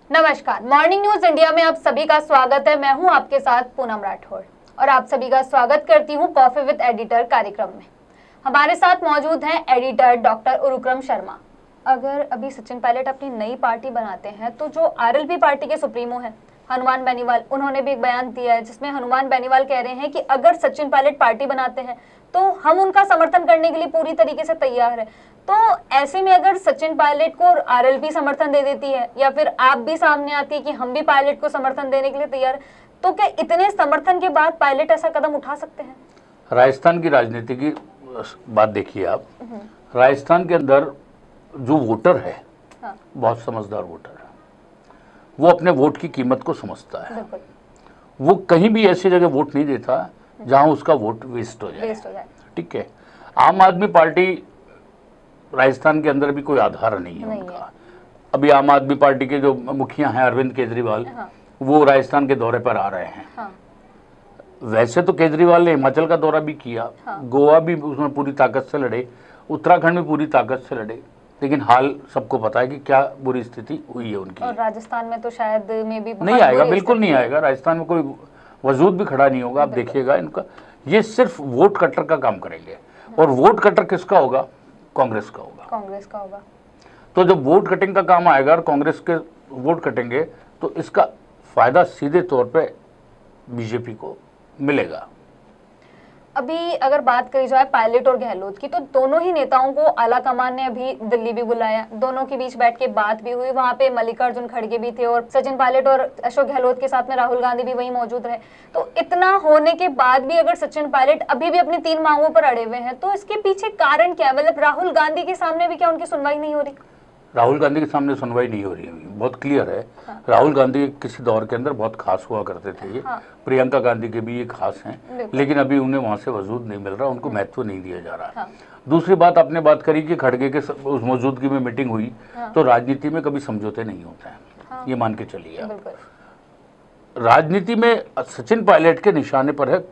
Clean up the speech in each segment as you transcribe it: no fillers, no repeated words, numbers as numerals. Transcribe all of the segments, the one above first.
नमस्कार, morning news India में आप सभी का स्वागत है। मैं हूं आपके साथ पूनम राठौड़ और आप सभी का स्वागत करती हूं कॉफी विद एडिटर कार्यक्रम में। हमारे साथ मौजूद हैं एडिटर डॉक्टर उरुक्रम शर्मा। अगर अभी सचिन पायलट अपनी नई पार्टी बनाते हैं तो जो आरएलपी पार्टी के सुप्रीमो हैं हनुमान बेनीवाल, उन्होंने भी एक बयान दिया है जिसमें हनुमान बेनीवाल कह रहे हैं कि अगर सचिन पायलट पार्टी बनाते हैं तो हम उनका समर्थन करने के लिए पूरी तरीके से तैयार है। तो ऐसे में अगर सचिन पायलट को आरएलपी समर्थन दे देती है या फिर आप भी सामने आती है कि हम भी पायलट को समर्थन देने के लिए तैयार है, तो क्या इतने समर्थन के बाद पायलट ऐसा कदम उठा सकते हैं? राजस्थान की राजनीति की बात देखिए आप। राजस्थान के अंदर जो वोटर है, हाँ। बहुत समझदार वोटर है। वो अपने वोट की कीमत को समझता है। वो कहीं भी ऐसी जगह वोट नहीं देता जहां उसका वोट वेस्ट हो जाए। ठीक है। आम आदमी पार्टी राजस्थान के अंदर भी कोई आधार नहीं है उनका। अभी आम आदमी पार्टी के जो मुखिया हैं अरविंद केजरीवाल, हाँ। वो राजस्थान के दौरे पर आ रहे हैं। हाँ। वैसे तो केजरीवाल ने हिमाचल का दौरा भी किया, हाँ। गोवा भी उसमें पूरी ताकत से लड़े, उत्तराखंड में पूरी ताकत से लड़े, लेकिन हाल सबको पता है कि क्या बुरी स्थिति हुई है उनकी। और राजस्थान में तो शायद में भी नहीं आएगा, बिल्कुल नहीं आएगा। राजस्थान में कोई वजूद भी खड़ा नहीं होगा। आप देखिएगा इनका, ये सिर्फ वोट कटर का काम करेंगे। और वोट कटर किसका होगा? कांग्रेस का होगा। कांग्रेस का होगा। तो जब वोट कटिंग का काम आएगा और कांग्रेस के वोट कटेंगे तो इसका फायदा सीधे तौर पे बीजेपी को मिलेगा। अभी अगर बात करी जाए पायलट और गहलोत की, तो दोनों ही नेताओं को आला कमान ने अभी दिल्ली भी बुलाया, दोनों के बीच बैठ के बात भी हुई। वहां पे मल्लिकार्जुन खड़गे भी थे और सचिन पायलट और अशोक गहलोत के साथ में राहुल गांधी भी वहीं मौजूद रहे। तो इतना होने के बाद भी अगर सचिन पायलट अभी भी अपनी 3 मांगों पर अड़े हुए हैं तो इसके पीछे कारण क्या है? मतलब राहुल गांधी के सामने भी क्या उनकी सुनवाई नहीं हो रही? राहुल गांधी के सामने सुनवाई नहीं हो रही है, बहुत क्लियर है। हाँ। राहुल गांधी किसी दौर के अंदर बहुत खास हुआ करते थे ये। हाँ। प्रियंका गांधी के भी ये खास हैं, लेकिन अभी उन्हें वहां से वजूद नहीं मिल रहा, उनको महत्व नहीं दिया जा रहा। हाँ। दूसरी बात आपने बात करी कि खड़गे के उस मौजूदगी में मीटिंग हुई। हाँ। तो राजनीति में कभी समझौते नहीं होते हैं। हाँ। ये मान के चलिए आप। राजनीति में सचिन पायलट के निशाने पर है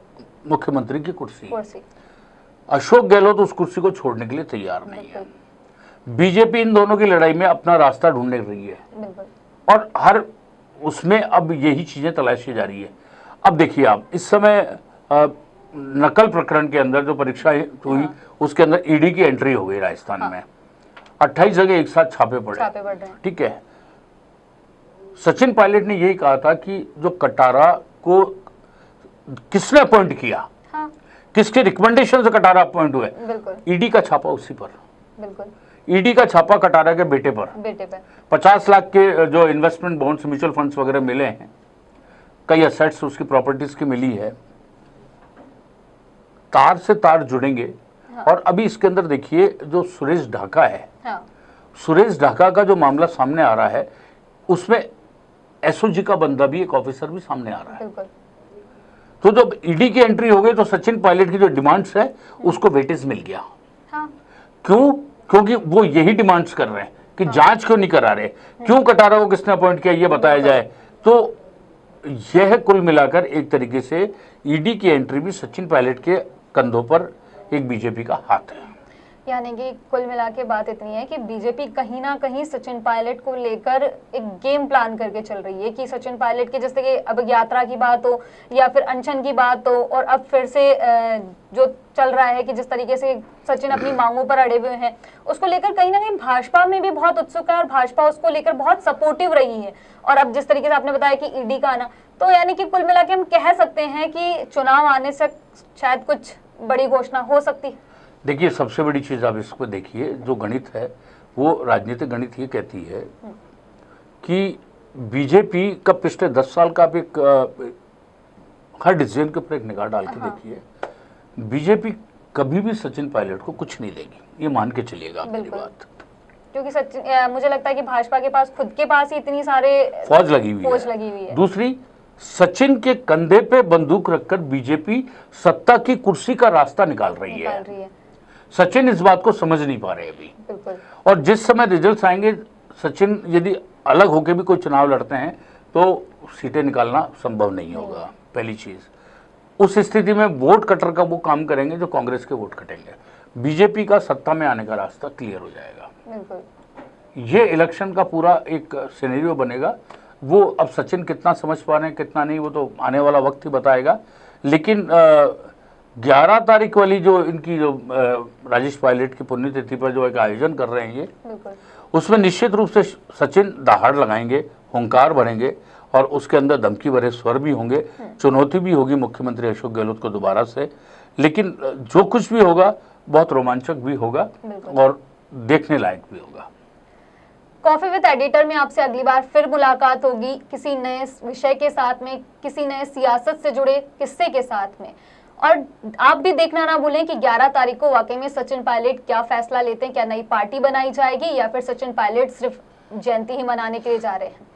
मुख्यमंत्री की कुर्सी। अशोक गहलोत उस कुर्सी को छोड़ने के लिए तैयार नहीं है। बीजेपी इन दोनों की लड़ाई में अपना रास्ता ढूंढने रही है और हर उसमें अब यही चीजें तलाशी जा रही है। अब देखिए आप, इस समय नकल प्रकरण के अंदर जो परीक्षा हुई, हाँ। उसके अंदर ईडी की एंट्री हो गई राजस्थान, हाँ। में 28 जगह एक साथ छापे पड़े। ठीक है। सचिन पायलट ने यही कहा था कि जो कटारा को किसने अपॉइंट किया, हाँ। किसके रिकमेंडेशन से कटारा अपॉइंट हुए, ईडी का छापा उसी पर। ईडी का छापा कटारा के बेटे पर 50 लाख के जो इन्वेस्टमेंट बॉन्ड्स, म्यूचुअल फंड्स वगैरह मिले हैं, कई असेट्स उसकी प्रॉपर्टीज की मिली है, तार से तार जुड़ेंगे। हाँ। और अभी इसके अंदर देखिए जो सुरेश ढाका है, हाँ। सुरेश ढाका का जो मामला सामने आ रहा है उसमें एसओजी का बंदा भी, एक ऑफिसर भी सामने आ रहा है। तो जब ईडी की एंट्री हो गई तो सचिन पायलट की जो डिमांड्स है उसको वेटेज मिल गया। हाँ। क्यों? क्योंकि वो यही डिमांड्स कर रहे हैं कि हाँ। जांच क्यों नहीं करा रहे, क्यों कटारा को किसने अपॉइंट किया ये बताया जाए। तो यह कुल मिलाकर एक तरीके से ईडी की एंट्री भी सचिन पायलट के कंधों पर एक बीजेपी का हाथ है। यानी कि कुल मिला के बात इतनी है कि बीजेपी कहीं ना कहीं सचिन पायलट को लेकर एक गेम प्लान करके चल रही है कि सचिन पायलट के, जैसे कि अब यात्रा की बात हो या फिर अनशन की बात हो, और अब फिर से जो चल रहा है कि जिस तरीके से सचिन अपनी मांगों पर अड़े हुए हैं, उसको लेकर कहीं ना कहीं भाजपा में भी बहुत उत्सुक है और भाजपा उसको लेकर बहुत सपोर्टिव रही है। और अब जिस तरीके से आपने बताया कि ईडी का आना, तो यानी कि कुल मिला के हम कह सकते हैं कि चुनाव आने से शायद कुछ बड़ी घोषणा हो सकती है। देखिए, सबसे बड़ी चीज आप इसको देखिए, जो गणित है वो राजनीतिक गणित ये कहती है कि बीजेपी का पिछले 10 साल का आप एक हर डिसीजन के ऊपर एक निगाह डाल के देखिए, बीजेपी कभी भी सचिन पायलट को कुछ नहीं देगी, ये मान के चलिएगा आप मेरी बात। क्योंकि सचिन, मुझे लगता है कि भाजपा के पास खुद के पास ही इतनी सारे फौज लगी हुई है। दूसरी, सचिन के कंधे पे बंदूक रखकर बीजेपी सत्ता की कुर्सी का रास्ता निकाल रही है। सचिन इस बात को समझ नहीं पा रहे अभी। और जिस समय रिजल्ट्स आएंगे, सचिन यदि अलग होकर भी कोई चुनाव लड़ते हैं तो सीटें निकालना संभव नहीं होगा। पहली चीज, उस स्थिति में वोट कटर का वो काम करेंगे जो कांग्रेस के वोट कटेंगे। बीजेपी का सत्ता में आने का रास्ता क्लियर हो जाएगा। ये इलेक्शन का पूरा एक सिनेरियो बनेगा वो अब सचिन कितना समझ पा रहे हैं कितना नहीं, वो तो आने वाला वक्त ही बताएगा। लेकिन 11 तारीख वाली जो इनकी जो राजेश पायलट की पुण्यतिथि पर जो एक आयोजन कर रहे हैं ये, उसमें निश्चित रूप से सचिन दहाड़ लगाएंगे, हुंकार भरेंगे और उसके अंदर धमकी भरे स्वर भी होंगे, चुनौती भी होगी मुख्यमंत्री अशोक गहलोत को दोबारा से। लेकिन जो कुछ भी होगा बहुत रोमांचक भी होगा और देखने लायक भी होगा। कॉफी विद एडिटर में आपसे अगली बार फिर मुलाकात होगी किसी नए विषय के साथ में, किसी नए सियासत से जुड़े किस्से के साथ में। और आप भी देखना ना भूलें कि 11 तारीख को वाकई में सचिन पायलट क्या फैसला लेते हैं, क्या नई पार्टी बनाई जाएगी या फिर सचिन पायलट सिर्फ जयंती ही मनाने के लिए जा रहे हैं।